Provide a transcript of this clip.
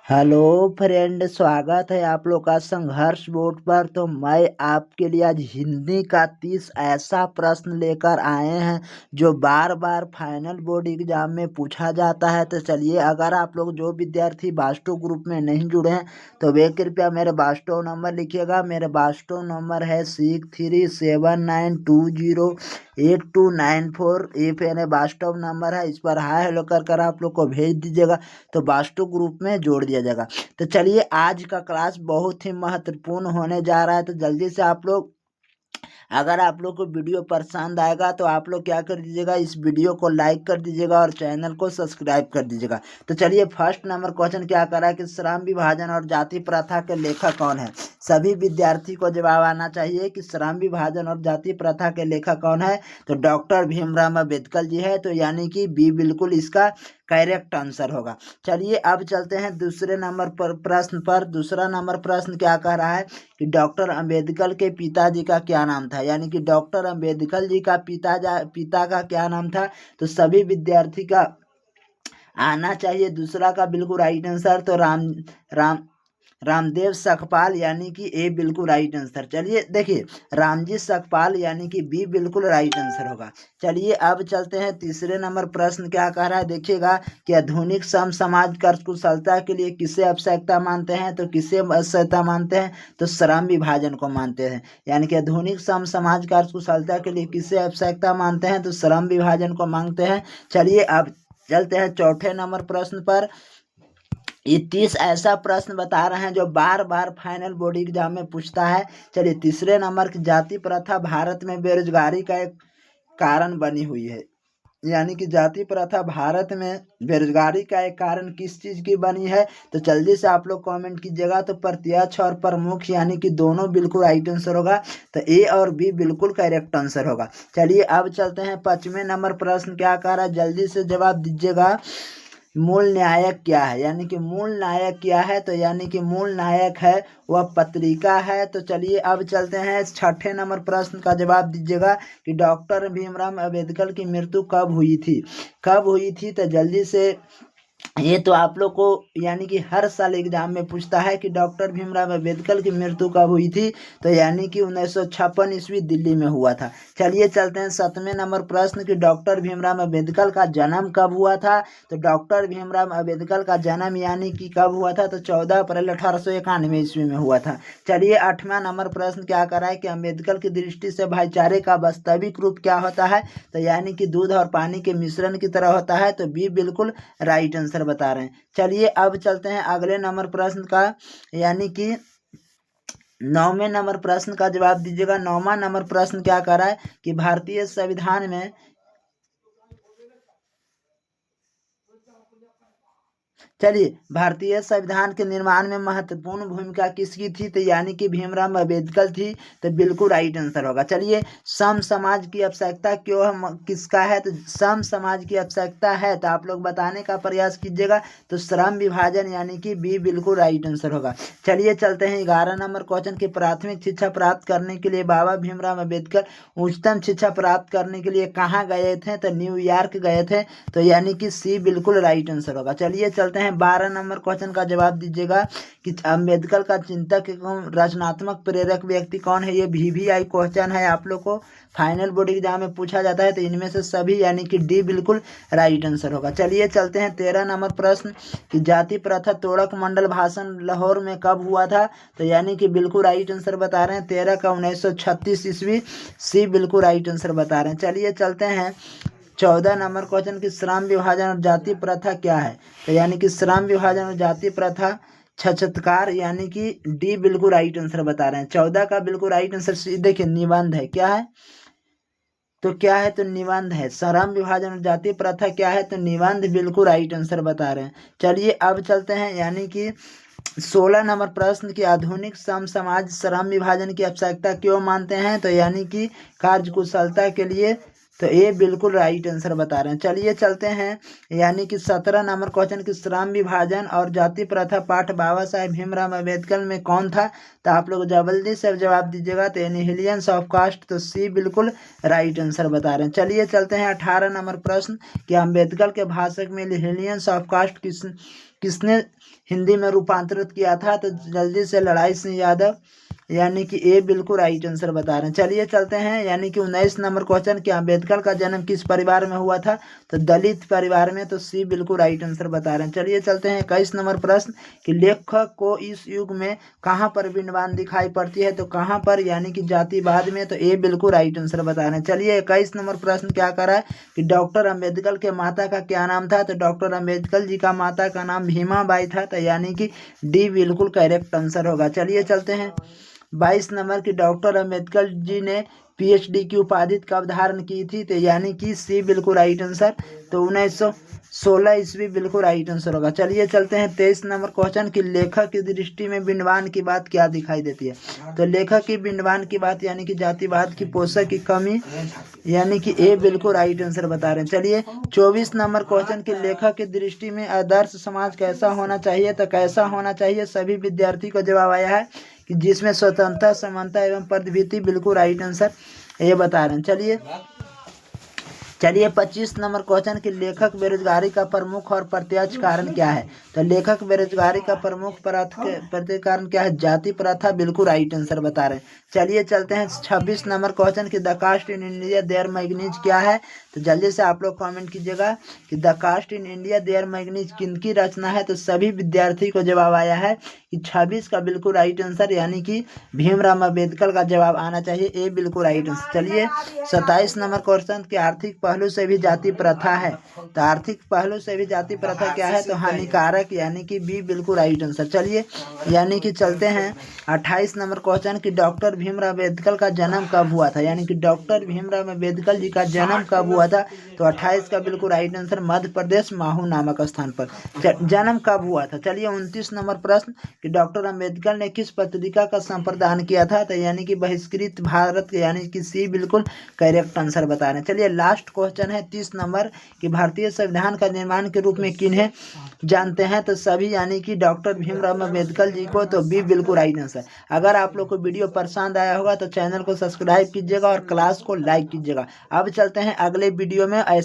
Hello friend, स्वागत है आप लोग का संघर्ष बोर्ड पर। तो मैं आपके लिए आज हिंदी का 30 ऐसा प्रश्न लेकर आए हैं जो बार बार फाइनल बोर्ड एग्जाम में पूछा जाता है। तो चलिए, अगर आप लोग जो विद्यार्थी वास्टो ग्रुप में नहीं जुड़े हैं तो वे कृपया मेरे वास्टो नंबर लिखिएगा। मेरे वास्टो नंबर है 6379208294। ये मेरे वास्टव नंबर है, इस पर हाय हेलो कर आप लोग को भेज दीजिएगा तो वास्तु ग्रुप में जोड़ दिया जाएगा। तो चलिए, आज का क्लास बहुत ही महत्वपूर्ण होने जा रहा है। तो जल्दी से आप लोग, अगर आप लोग को वीडियो पसंद आएगा तो आप लोग क्या कर दीजिएगा, इस वीडियो को लाइक कर दीजिएगा और चैनल को सब्सक्राइब कर दीजिएगा। तो चलिए, फर्स्ट नंबर क्वेश्चन क्या कर रहा है कि श्रम विभाजन और जाति प्रथा के लेखक कौन है। सभी विद्यार्थी को जवाब आना चाहिए कि श्रम विभाजन और जाति प्रथा के लेखक कौन है। तो डॉक्टर भीमराव अम्बेडकर जी है। तो यानी कि बी बिल्कुल इसका करेक्ट आंसर होगा। चलिए, अब चलते हैं दूसरे नंबर पर प्रश्न पर। दूसरा नंबर प्रश्न क्या कह रहा है कि डॉक्टर अंबेडकर के पिताजी का क्या नाम था। यानी कि डॉक्टर अंबेडकर जी का पिता का क्या नाम था। तो सभी विद्यार्थी का आना चाहिए दूसरा का बिल्कुल राइट आंसर। तो राम रामदेव सकपाल, यानी कि ए बिल्कुल राइट आंसर। चलिए देखिए, रामजी सकपाल, यानी कि बी बिल्कुल राइट आंसर होगा। चलिए, अब चलते हैं तीसरे नंबर प्रश्न क्या कह रहा है, देखिएगा कि आधुनिक सम समाज कर कुशलता के लिए किसे आवश्यकता मानते हैं। तो किसे आवश्यकता मानते हैं, तो श्रम विभाजन को मानते हैं। यानी कि आधुनिक सम समाज कार्य कुशलता के लिए किसे आवश्यकता मानते हैं, तो श्रम विभाजन को मांगते हैं। चलिए, अब चलते हैं चौथे नंबर प्रश्न पर। ये 30 ऐसा प्रश्न बता रहे हैं जो बार बार फाइनल बोर्ड एग्जाम में पूछता है। चलिए, तीसरे नंबर की जाति प्रथा भारत में बेरोजगारी का एक कारण बनी हुई है। यानी कि जाति प्रथा भारत में बेरोजगारी का एक कारण किस चीज की बनी है। तो जल्दी से आप लोग कमेंट कीजिएगा। तो प्रत्यक्ष और प्रमुख, यानी कि दोनों बिल्कुल राइट आंसर होगा। तो ए और बी बिल्कुल करेक्ट आंसर होगा। चलिए, अब चलते हैं पांचवें नंबर प्रश्न क्या कह रहा है, जल्दी से जवाब दीजिएगा। मूल न्यायक क्या है। यानी कि मूल नायक क्या है। तो यानी कि मूल नायक है वह पत्रिका है। तो चलिए, अब चलते हैं छठे नंबर प्रश्न का जवाब दीजिएगा कि डॉक्टर भीमराव अम्बेडकर की मृत्यु कब हुई थी। कब हुई थी, तो जल्दी से, ये तो आप लोग को यानी कि हर साल एग्जाम में पूछता है कि डॉक्टर भीमराव अम्बेडकर की मृत्यु कब हुई थी। तो यानी कि 1956 ईस्वी दिल्ली में हुआ था। चलिए, चलते हैं सातवें नंबर प्रश्न कि डॉक्टर भीमराव अम्बेडकर का जन्म कब हुआ था। तो डॉक्टर भीमराव अम्बेडकर का जन्म यानी कि कब हुआ था, तो 14 अप्रैल 1891 ईस्वी में हुआ था। चलिए, आठवां नंबर प्रश्न क्या कर रहा है कि अम्बेडकर की दृष्टि से भाईचारे का वास्तविक रूप क्या होता है। तो यानी कि दूध और पानी के मिश्रण की तरह होता है। तो बी बिल्कुल राइट आंसर बता रहे हैं। चलिए, अब चलते हैं अगले नंबर प्रश्न का, यानी कि 9वें नंबर प्रश्न का जवाब दीजिएगा। 9वां नंबर प्रश्न क्या कर रहा है कि भारतीय संविधान में, चलिए, भारतीय संविधान के निर्माण में महत्वपूर्ण भूमिका किसकी थी। तो यानी कि भीमराव अम्बेडकर थी। तो बिल्कुल राइट आंसर होगा। चलिए, सम समाज की आवश्यकता क्यों किसका है। तो सम समाज की आवश्यकता है, तो आप लोग बताने का प्रयास कीजिएगा। तो श्रम विभाजन, यानी कि बी बिल्कुल राइट आंसर होगा। चलिए, चलते हैं 11 नंबर क्वेश्चन की प्राथमिक शिक्षा प्राप्त करने के लिए बाबा भीमराव अम्बेडकर उच्चतम शिक्षा प्राप्त करने के लिए कहाँ गए थे। तो न्यूयॉर्क गए थे। तो यानी कि सी बिल्कुल राइट आंसर होगा। चलिए, चलते हैं 12 नंबर क्वेश्चन का जवाब दीजिएगा कि अम्बेडकर का चिंतक एवं रचनात्मक प्रेरक व्यक्ति कौन है। ये VVI क्वेश्चन है, आप लोग को फाइनल बोर्ड एग्जाम में पूछा जाता है। तो इनमें से सभी, यानी कि डी बिल्कुल राइट आंसर होगा। चलिए, चलते हैं 13 नंबर प्रश्न कि जाति प्रथा तोड़क मंडल भाषण लाहौर में कब हुआ था। तो यानी कि बिल्कुल राइट आंसर बता रहे हैं 13 का 1936 ईस्वी। सी बिल्कुल राइट आंसर बता रहे हैं। चलिए, चलते हैं 14 नंबर क्वेश्चन की श्रम विभाजन और जाति प्रथा क्या है। तो यानी कि श्रम विभाजन और जाति प्रथा छछत्कार, यानी कि डी बिल्कुल राइट आंसर बता रहे हैं। 14 का बिल्कुल राइट आंसर देखिए, निबंध है। क्या है, तो क्या है, तो निबंध है। श्रम विभाजन और जाति प्रथा क्या है, तो निबंध बिल्कुल राइट आंसर बता रहे हैं। चलिए, अब चलते हैं, यानी कि 16 नंबर प्रश्न की आधुनिक सम समाज श्रम विभाजन की आवश्यकता क्यों मानते हैं। तो यानी कि कार्य कुशलता के लिए। तो ये बिल्कुल राइट आंसर बता रहे हैं। चलिए, चलते हैं, यानी कि 17 नंबर क्वेश्चन की श्रम विभाजन और जाति प्रथा पाठ बाबा साहेब भीमराव अम्बेडकर में कौन था। तो आप लोग जल्दी से जवाब दीजिएगा। तो एनिहिलियंस ऑफ कास्ट, तो सी बिल्कुल राइट आंसर बता रहे हैं। चलिए, चलते हैं 18 नंबर प्रश्न कि अम्बेडकर के भाषण में एनिहिलियंस ऑफ कास्ट किसने हिंदी में रूपांतरित किया था? तो जल्दी से लड़ाई सिंह यादव, यानी कि ए बिल्कुल राइट आंसर बता रहे हैं। चलिए चलते हैं, यानी कि 19 नंबर क्वेश्चन कि अम्बेडकर का जन्म किस परिवार में हुआ था? तो दलित परिवार में, तो सी बिल्कुल राइट आंसर बता रहे हैं। चलिए चलते हैं 21 नंबर प्रश्न कि लेखक को इस युग में कहाँ पर विद्वान दिखाई पड़ती है? तो कहाँ पर, यानी कि जातिवाद में, तो ए बिल्कुल राइट आंसर बता रहे हैं। चलिए 21 नंबर प्रश्न क्या कर रहा है कि डॉक्टर अम्बेडकर के माता का क्या नाम था? तो डॉक्टर अम्बेडकर जी का माता का नाम भीमाबाई था, तो यानी कि डी बिल्कुल करेक्ट आंसर होगा। चलिए चलते हैं 22 नंबर की डॉक्टर अम्बेडकर जी ने पीएचडी की उपाधि कब धारण की थी? तो यानी कि सी बिल्कुल राइट आंसर, तो 1916 ईस्वी बिल्कुल राइट आंसर होगा। चलिए चलते हैं 23 नंबर क्वेश्चन की लेखक की दृष्टि में विद्वान की बात क्या दिखाई देती है? तो लेखक की विद्वान की बात, यानी कि जातिवाद की पोषक की कमी, यानी कि ए बिल्कुल राइट आंसर बता रहे हैं। चलिए 24 नंबर क्वेश्चन की लेखक की दृष्टि में आदर्श समाज कैसा होना चाहिए? तो कैसा होना चाहिए? सभी विद्यार्थी को जवाब आया है कि जिसमें स्वतंत्रता, समानता एवं पदवीति, बिल्कुल राइट आंसर ये बता रहे हैं। चलिए 25 नंबर क्वेश्चन की लेखक बेरोजगारी का प्रमुख और प्रत्यक्ष कारण क्या है? तो लेखक बेरोजगारी का प्रमुख प्रत्यक्ष कारण क्या है? जाति प्रथा, बिल्कुल राइट आंसर बता रहे हैं। चलिए चलते हैं 26 नंबर क्वेश्चन की the caste in India their manganese क्या है? तो जल्दी से आप लोग कमेंट कीजिएगा कि the caste in India their manganese किनकी रचना है? तो सभी विद्यार्थी को जवाब आया है कि 26 का बिल्कुल राइट आंसर, यानी कि भीमराव अम्बेडकर का जवाब आना चाहिए, ए बिल्कुल राइट आंसर। चलिए 27 नंबर क्वेश्चन की आर्थिक पहलू से भी जाति प्रथा है? तो आर्थिक पहलू से भी जाति प्रथा क्या है? तो हानिकारक, यानी कि बी बिल्कुल राइट आंसर। चलिए यानी कि चलते हैं 28 नंबर क्वेश्चन की डॉक्टर भीमराव अम्बेडकर का जन्म कब हुआ था? यानी कि डॉक्टर भीमराव अम्बेडकर जी का जन्म कब हुआ था? तो 28 का बिल्कुल राइट आंसर, मध्य प्रदेश माहू नामक स्थान पर जन्म कब हुआ था। चलिए 29 नंबर प्रश्न कि डॉक्टर अम्बेडकर ने किस पत्रिका का संपादन किया था? तो यानी कि बहिष्कृत भारत, यानी कि सी बिल्कुल करेक्ट आंसर बता रहे हैं। चलिए लास्ट क्वेश्चन है 30 नंबर कि भारतीय संविधान का निर्माण के रूप में किन्हें जानते हैं? तो सभी, यानी कि डॉक्टर भीमराव अम्बेडकर जी को, तो बी बिल्कुल राइट आंसर। अगर आप लोग को वीडियो पसंद आया होगा तो चैनल को सब्सक्राइब कीजिएगा और क्लास को लाइक कीजिएगा। अब चलते हैं अगले वीडियो में।